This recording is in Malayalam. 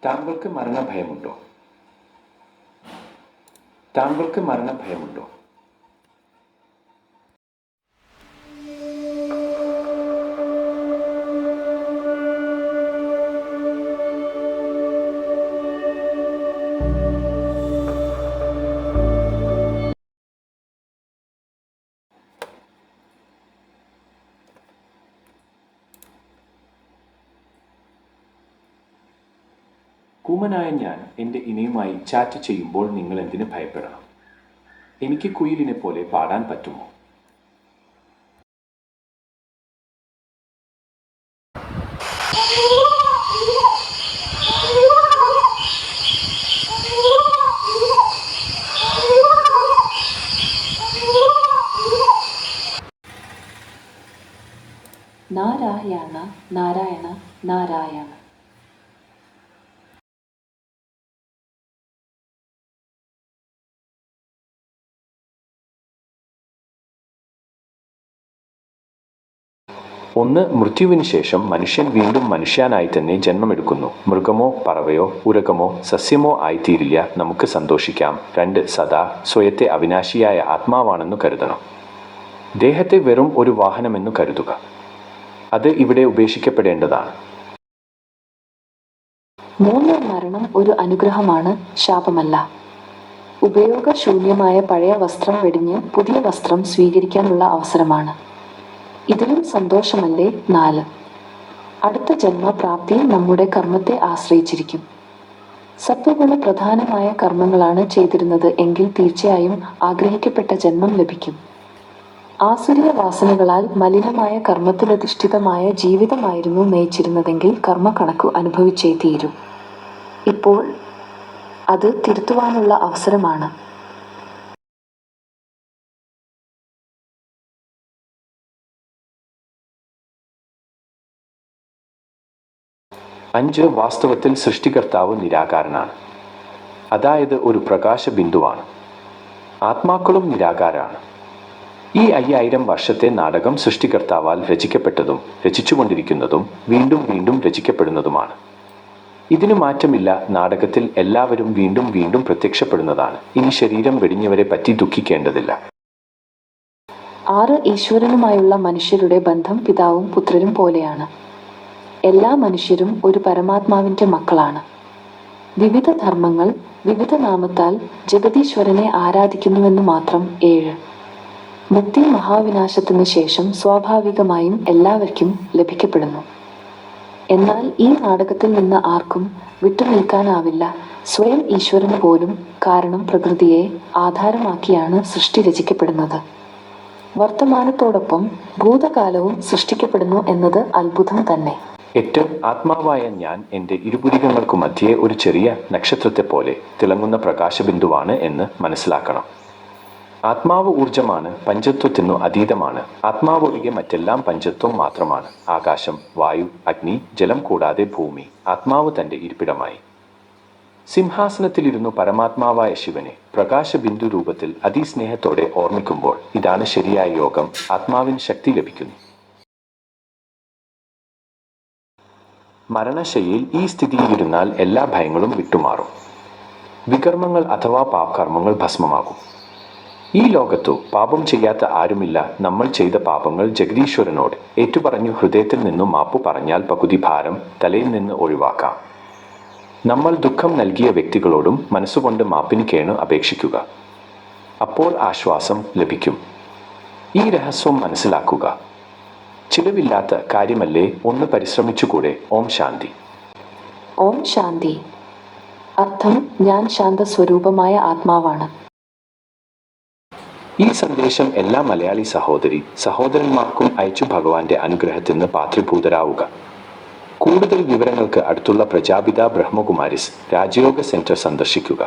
താങ്കൾക്ക് മരണഭയമുണ്ടോ? താങ്കൾക്ക് മരണഭയമുണ്ടോ? കൂമനായ ഞാൻ എൻ്റെ ഇണയുമായി ചാറ്റ് ചെയ്യുമ്പോൾ നിങ്ങൾ എന്തിന് ഭയപ്പെടണം? എനിക്ക് കുയിലിനെ പോലെ പാടാൻ പറ്റുമോ? നാരായണ നാരായണ നാരായണ. ഒന്ന്, മൃത്യുവിന് ശേഷം മനുഷ്യൻ വീണ്ടും മനുഷ്യനായി തന്നെ ജന്മമെടുക്കുന്നു. മൃഗമോ പറവയോ ഉരകമോ സസ്യമോ ആയിത്തീരില്ല. നമുക്ക് സന്തോഷിക്കാം. രണ്ട്, സദാ സ്വയത്തെ അവിനാശിയായ ആത്മാവാണെന്നു കരുതണം. ദേഹത്തെ വെറും ഒരു വാഹനമെന്നു കരുതുക. അത് ഇവിടെ ഉപേക്ഷിക്കപ്പെടേണ്ടതാണ്. മൂന്ന്, മരണം ഒരു അനുഗ്രഹമാണ്, ശാപമല്ല. ഉപയോഗശൂന്യമായ പഴയ വസ്ത്രം വെടിഞ്ഞ് പുതിയ വസ്ത്രം സ്വീകരിക്കാനുള്ള അവസരമാണ്. ഇതിലും സന്തോഷമല്ലേ? നാല്, അടുത്ത ജന്മപ്രാപ്തി നമ്മുടെ കർമ്മത്തെ ആശ്രയിച്ചിരിക്കും. സത്വഗുണ പ്രധാനമായ കർമ്മങ്ങളാണ് ചെയ്തിരുന്നത് എങ്കിൽ തീർച്ചയായും ആഗ്രഹിക്കപ്പെട്ട ജന്മം ലഭിക്കും. ആസുരീയ വാസനകളാൽ മലിനമായ കർമ്മത്തിലധിഷ്ഠിതമായ ജീവിതമായിരുന്നു നയിച്ചിരുന്നതെങ്കിൽ കർമ്മ കണക്കു അനുഭവിച്ചേ തീരൂ. ഇപ്പോൾ അത് തിരുത്തുവാനുള്ള അവസരമാണ്. അഞ്ച്, വാസ്തവത്തിൽ സൃഷ്ടികർത്താവ് നിരാകാരനാണ്. അതായത് ഒരു പ്രകാശ ബിന്ദുവാണ്. ആത്മാക്കളും നിരാകാരാണ്. ഈ 5000 വർഷത്തെ നാടകം സൃഷ്ടികർത്താവാൽ രചിക്കപ്പെട്ടതും രചിച്ചുകൊണ്ടിരിക്കുന്നതും വീണ്ടും വീണ്ടും രചിക്കപ്പെടുന്നതുമാണ്. ഇതിനു മാറ്റമില്ല. നാടകത്തിൽ എല്ലാവരും വീണ്ടും വീണ്ടും പ്രത്യക്ഷപ്പെടുന്നതാണ്. ഇനി ശരീരം വെടിഞ്ഞവരെ പറ്റി ദുഃഖിക്കേണ്ടതില്ല. 6, ഈശ്വരനുമായുള്ള മനുഷ്യരുടെ ബന്ധം പിതാവും പുത്രരും പോലെയാണ്. എല്ലാ മനുഷ്യരും ഒരു പരമാത്മാവിൻ്റെ മക്കളാണ്. വിവിധ ധർമ്മങ്ങൾ വിവിധ നാമത്താൽ ജഗതീശ്വരനെ ആരാധിക്കുന്നുവെന്ന് മാത്രം. 7, മുക്തി മഹാവിനാശത്തിനു ശേഷം സ്വാഭാവികമായും എല്ലാവർക്കും ലഭിക്കപ്പെടുന്നു. എന്നാൽ ഈ നാടകത്തിൽ നിന്ന് ആർക്കും വിട്ടുനിൽക്കാനാവില്ല, സ്വയം ഈശ്വരന് പോലും. കാരണം പ്രകൃതിയെ ആധാരമാക്കിയാണ് സൃഷ്ടി രചിക്കപ്പെടുന്നത്. വർത്തമാനത്തോടൊപ്പം ഭൂതകാലവും സൃഷ്ടിക്കപ്പെടുന്നു എന്നത് അത്ഭുതം തന്നെ. 8, ആത്മാവായ ഞാൻ എൻ്റെ ഇരുപുരികങ്ങൾക്കു മധ്യേ ഒരു ചെറിയ നക്ഷത്രത്തെപ്പോലെ തിളങ്ങുന്ന പ്രകാശബിന്ദുവാണ് എന്ന് മനസ്സിലാക്കണം. ആത്മാവ് ഊർജമാണ്, പഞ്ചത്വത്തിനു അതീതമാണ്. ആത്മാവ് ഒഴികെ മറ്റെല്ലാം പഞ്ചത്വം മാത്രമാണ്. ആകാശം, വായു, അഗ്നി, ജലം കൂടാതെ ഭൂമി ആത്മാവ് തൻ്റെ ഇരിപ്പിടമായി. സിംഹാസനത്തിലിരുന്നു പരമാത്മാവായ ശിവനെ പ്രകാശബിന്ദു രൂപത്തിൽ അതിസ്നേഹത്തോടെ ഓർമ്മിക്കുമ്പോൾ ഇതാണ് ശരിയായ യോഗം. ആത്മാവിന് ശക്തി ലഭിക്കുന്നു. മരണശയ്യയിൽ ഈ സ്ഥിതിയിലിരുന്നാൽ എല്ലാ ഭയങ്ങളും വിട്ടുമാറും. വികർമ്മങ്ങൾ അഥവാ പാപകർമ്മങ്ങൾ ഭസ്മമാകും. ഈ ലോകത്തു പാപം ചെയ്യാത്ത ആരുമില്ല. നമ്മൾ ചെയ്ത പാപങ്ങൾ ജഗദീശ്വരനോട് ഏറ്റുപറഞ്ഞു ഹൃദയത്തിൽ നിന്നു മാപ്പു പറഞ്ഞാൽ പകുതി ഭാരം തലയിൽ നിന്ന് ഒഴിവാക്കാം. നമ്മൾ ദുഃഖം നൽകിയ വ്യക്തികളോടും മനസ്സുകൊണ്ട് മാപ്പിന് കേണു അപേക്ഷിക്കുക. അപ്പോൾ ആശ്വാസം ലഭിക്കും. ഈ രഹസ്യം മനസ്സിലാക്കുക. ചിലവില്ലാത്ത കാര്യമല്ലേ? ഒന്ന് പരിശ്രമിച്ചുകൂടെ? ഓം ശാന്തി. ഓം ശാന്തി. അർത്ഥം: ഞാൻ ശാന്തസ്വരൂപമായ ആത്മാവാണ്. ഈ സന്ദേശം എല്ലാ മലയാളി സഹോദരി സഹോദരന്മാർക്കും അയച്ചു ഭഗവാന്റെ അനുഗ്രഹത്തിന് പാത്രീഭൂതരാവുക. കൂടുതൽ വിവരങ്ങൾക്ക് അടുത്തുള്ള പ്രജാപിത ബ്രഹ്മകുമാരിസ് രാജയോഗ സെന്റർ സന്ദർശിക്കുക.